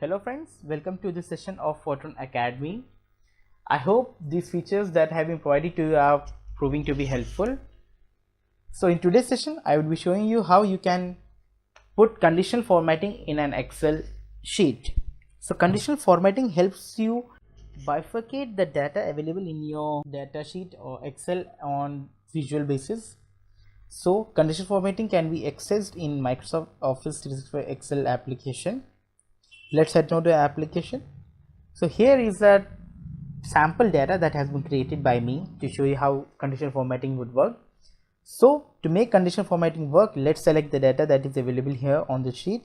Hello friends, welcome to this session of Foetron Academy. I hope these features that have been provided to you are proving to be helpful. So in today's session, I will be showing you how you can put conditional formatting in an Excel sheet. So conditional formatting helps you bifurcate the data available in your data sheet or Excel on visual basis. So conditional formatting can be accessed in Microsoft Office 365 Excel application. Let's head now to the application. So here is a sample data that has been created by me to show you how conditional formatting would work. So to make conditional formatting work, let's select the data that is available here on the sheet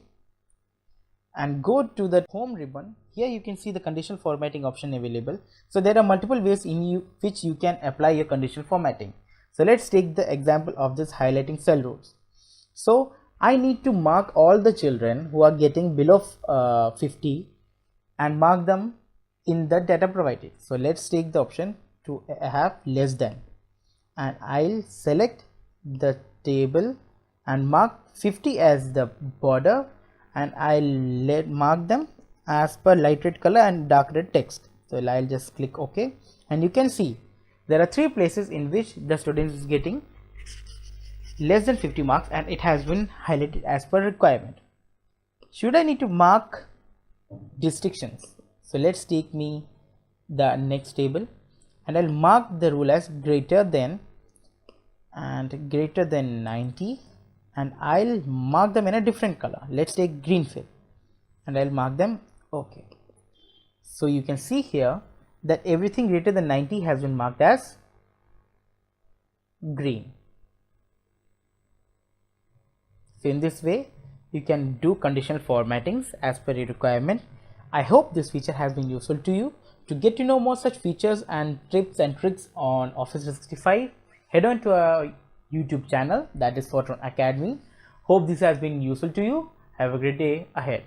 and go to the home ribbon. Here you can see the conditional formatting option available. So there are multiple ways in which you can apply your conditional formatting. So let's take the example of this highlighting cell rows. So I need to mark all the children who are getting below 50 and mark them in the data provided. So let's take the option to have less than, and I'll select the table and mark 50 as the border, and I'll mark them as per light red color and dark red text. So I'll just click OK, and you can see there are 3 places in which the student is getting less than 50 marks, and it has been highlighted as per requirement. Should I need to mark distinctions? So let's take me the next table, and I'll mark the rule as greater than and greater than 90, and I'll mark them in a different color. Let's take green fill, and I'll mark them OK. So you can see here that everything greater than 90 has been marked as green. So in this way you can do conditional formattings as per your requirement. I hope this feature has been useful to you. To get to know more such features and tips and tricks on Office 365, head on to our YouTube channel, that is Foetron Academy. Hope this has been useful to you. Have a great day ahead.